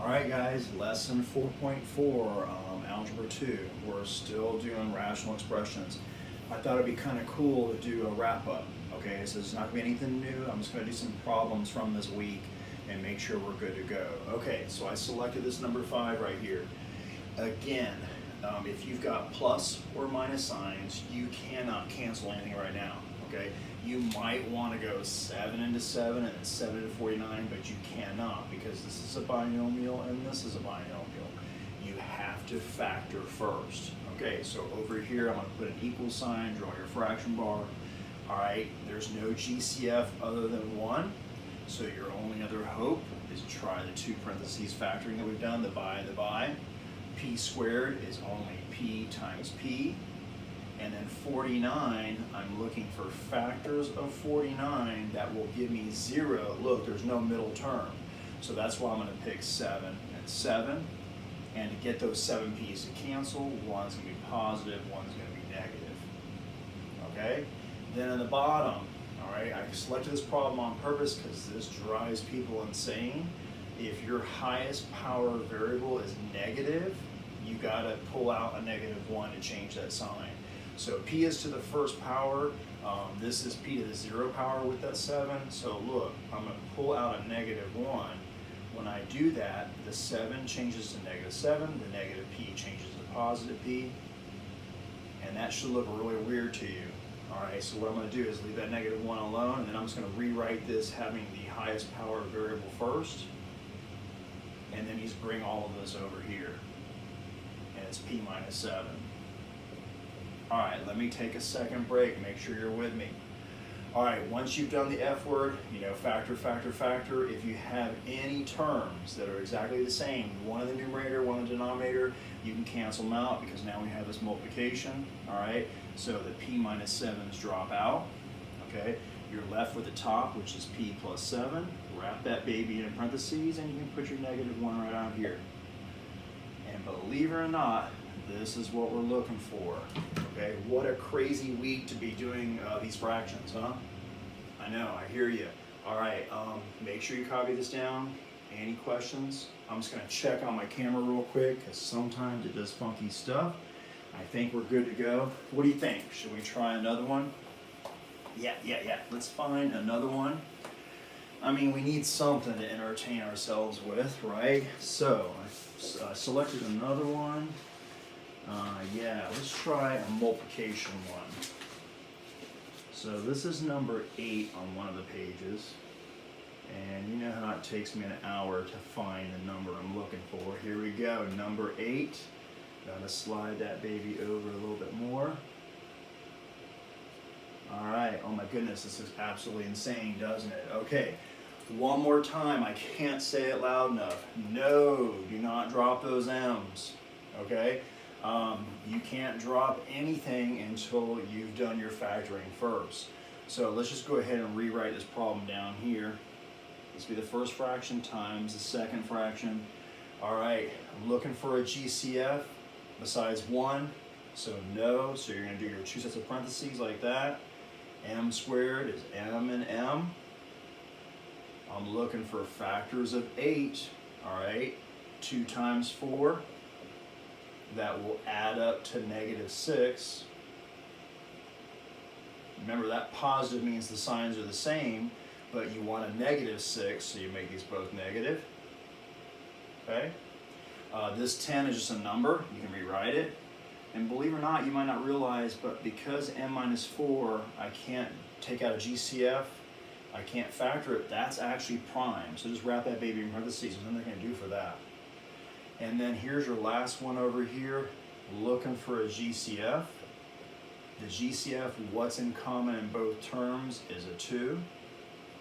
All right, guys, lesson 4.4, algebra 2. We're still doing rational expressions. I thought it'd be kind of cool to do a wrap up. Okay, so it's not gonna be anything new. I'm just gonna do some problems from this week and make sure we're good to go. Okay, so I selected this number 5 right here. Again, if you've got plus or minus signs, you cannot cancel anything right now. Okay, you might want to go 7 into 7 and then 7 into 49, but you cannot because this is a binomial and this is a binomial. You have to factor first. Okay, so over here I'm going to put an equal sign, draw your fraction bar. All right, there's no GCF other than 1, so your only other hope is to try the 2 parentheses factoring that we've done, the by. P squared is only P times P. And then 49, I'm looking for factors of 49 that will give me 0. Look, there's no middle term. So that's why I'm going to pick 7 and 7. And to get those 7 p's to cancel, one's going to be positive, one's going to be negative. Okay? Then in the bottom, all right, I selected this problem on purpose because this drives people insane. If your highest power variable is negative, you got to pull out a -1 to change that sign. So p is to the first power, this is p to the 0 power with that 7. So look, I'm going to pull out a -1. When I do that, the 7 changes to -7, the negative p changes to positive p, and that should look really weird to you. All right, so what I'm going to do is leave that -1 alone, and then I'm just going to rewrite this having the highest power variable first, and then just bring all of this over here, and it's p minus 7. All right, let me take a second break, make sure you're with me. All right, once you've done the F word, factor, if you have any terms that are exactly the same, one in the numerator, one in the denominator, you can cancel them out because now we have this multiplication, all right? So the p minus 7's drop out, okay? You're left with the top, which is p plus 7. Wrap that baby in parentheses, and you can put your -1 right out here. And believe it or not, this is what we're looking for, okay? What a crazy week to be doing these fractions, huh? I know, I hear you. All right, make sure you copy this down. Any questions? I'm just gonna check on my camera real quick because sometimes it does funky stuff. I think we're good to go. What do you think? Should we try another one? Yeah. Let's find another one. I mean, we need something to entertain ourselves with, right? So I selected another one. Let's try a multiplication one. So this is number 8 on one of the pages. And you know how it takes me an hour to find the number I'm looking for. Here we go, number 8. Gotta slide that baby over a little bit more. All right, oh my goodness, this is absolutely insane, doesn't it? Okay, one more time, I can't say it loud enough. No, do not drop those M's, okay? You can't drop anything until you've done your factoring first. So let's just go ahead and rewrite this problem down here. This will be the first fraction times the second fraction. All right, I'm looking for a GCF besides 1, so no. So you're going to do your 2 sets of parentheses like that. M squared is M and M. I'm looking for factors of 8, all right? 2 times 4. That will add up to -6. Remember, that positive means the signs are the same, but you want a -6, so you make these both negative. Okay? This 10 is just a number. You can rewrite it. And believe it or not, you might not realize, but because m minus 4, I can't take out a GCF, I can't factor it, that's actually prime. So just wrap that baby in parentheses. There's nothing I can do for that. And then here's your last one over here, looking for a GCF. The GCF, what's in common in both terms, is a 2.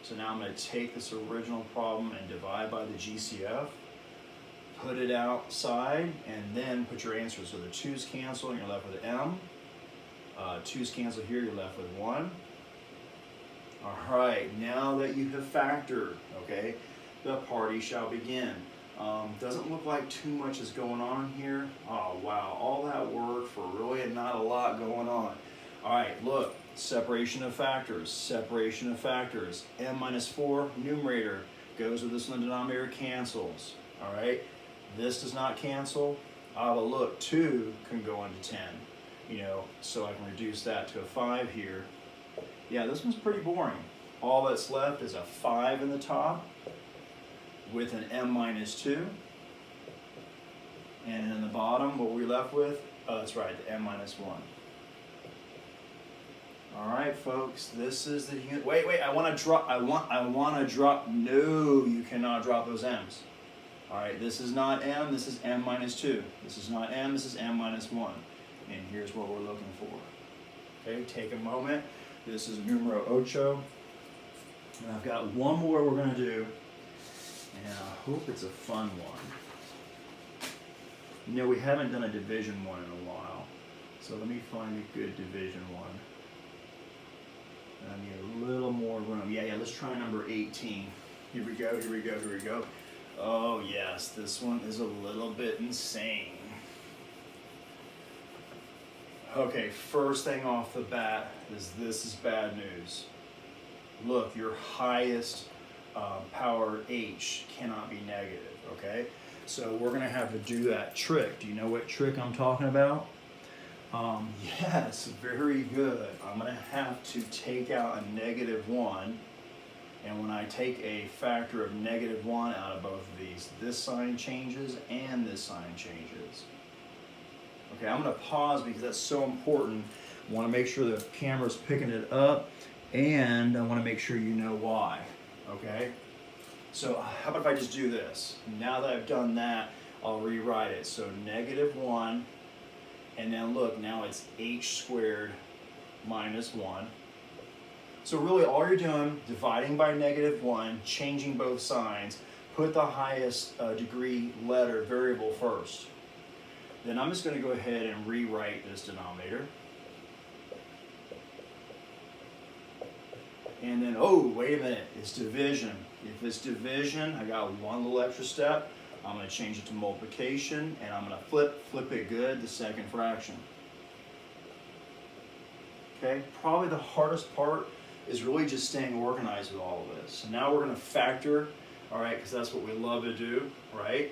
So now I'm going to take this original problem and divide by the GCF, put it outside, and then put your answer. So the 2's cancel, and you're left with M. 2's cancel here, you're left with 1. All right, now that you have factored, okay, the party shall begin. Doesn't look like too much is going on here. Oh wow, all that work for really not a lot going on. All right, look, separation of factors, M minus 4, numerator, goes with this one, the denominator cancels. All right, this does not cancel. But look, 2 can go into 10, you know, so I can reduce that to a 5 here. Yeah, this one's pretty boring. All that's left is a 5 in the top with an m minus 2. And in the bottom, what we're left with, oh, that's right, the m minus 1. All right, folks, this is the unit. Wait, I want to drop, I want to drop, no, you cannot drop those m's. All right, this is not m, this is m minus 2. This is not m, this is m minus 1. And here's what we're looking for. Okay, take a moment. This is numero ocho. And I've got one more we're going to do, and I hope it's a fun one. You know, we haven't done a division one in a while, so let me find a good division one. I need a little more room. Yeah, let's try number 18. Here we go. Oh yes, this one is a little bit insane. Okay, first thing off the bat is this is bad news. Look, your highest power H cannot be negative, okay? So we're gonna have to do that trick. Do you know what trick I'm talking about? Yes, very good. I'm gonna have to take out a -1, and when I take a factor of -1 out of both of these, this sign changes and this sign changes. Okay, I'm gonna pause because that's so important. I wanna make sure the camera's picking it up, and I wanna make sure you know why, okay? So how about if I just do this? Now that I've done that, I'll rewrite it. So -1, and then look, now it's h squared minus 1. So really all you're doing, dividing by -1, changing both signs, put the highest degree letter variable first. Then I'm just going to go ahead and rewrite this denominator. And then, oh, wait a minute, it's division. If it's division, I got one little extra step. I'm going to change it to multiplication, and I'm going to flip it good, the second fraction. Okay, probably the hardest part is really just staying organized with all of this. So now we're going to factor, all right, because that's what we love to do, right?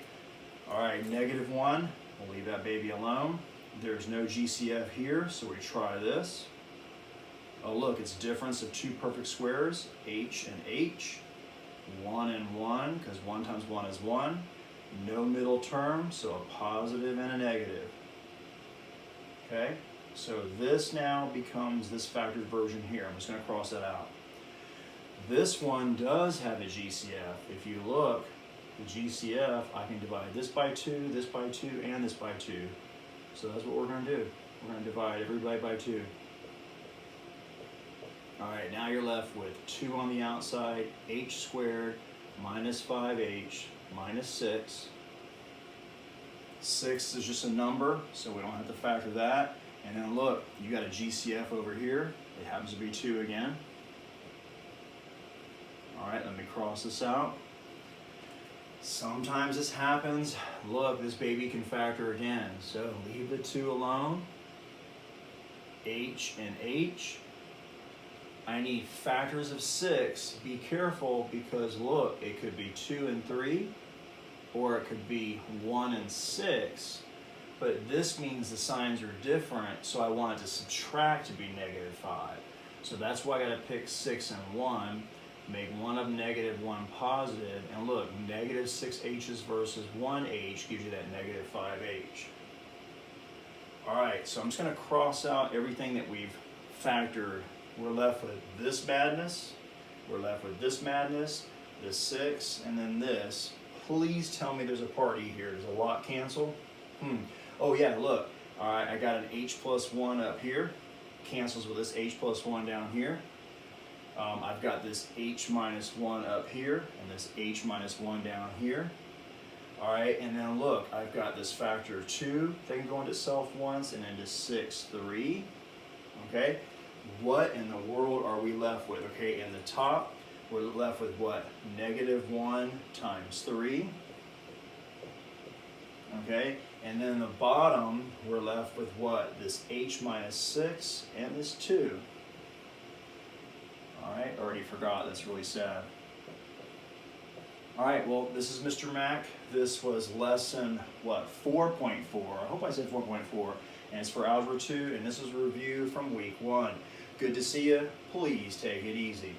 All right, -1, we'll leave that baby alone. There's no GCF here, so we try this. Oh look, it's difference of two perfect squares, h and h, 1 and 1, because 1 times 1 is 1. No middle term, so a positive and a negative. Okay, so this now becomes this factored version here. I'm just going to cross that out. This one does have a GCF. If you look, the GCF, I can divide this by 2, this by 2, and this by 2. So that's what we're going to do. We're going to divide everybody by 2. All right, now you're left with 2 on the outside, h squared minus 5h minus 6. 6 is just a number, so we don't have to factor that. And then look, you got a GCF over here. It happens to be 2 again. All right, let me cross this out. Sometimes this happens. Look, this baby can factor again. So leave the 2 alone. H and H. I need factors of 6. Be careful because look, it could be 2 and 3, or it could be 1 and 6. But this means the signs are different, so I want it to subtract to be -5. So that's why I got to pick 6 and 1, make one of negative, one positive, and look, -6h's versus 1h gives you that -5h. All right, so I'm just going to cross out everything that we've factored. We're left with this madness, we're left with this madness, this 6, and then this. Please tell me there's a party here. Does a lot cancel? Oh yeah, look. All right, I got an h plus 1 up here. Cancels with this h plus 1 down here. I've got this h minus 1 up here, and this h minus 1 down here. All right, and then look, I've got this factor of 2 that can go into itself once, and into 6, 3. Okay? What in the world are we left with? Okay, in the top, we're left with what? -1 times 3. Okay, and then in the bottom, we're left with what? This h minus 6 and this 2. All right, already forgot. That's really sad. All right, well, this is Mr. Mac. This was lesson, what, 4.4. I hope I said 4.4. And it's for Algebra 2, and this is a review from week 1. Good to see you. Please take it easy.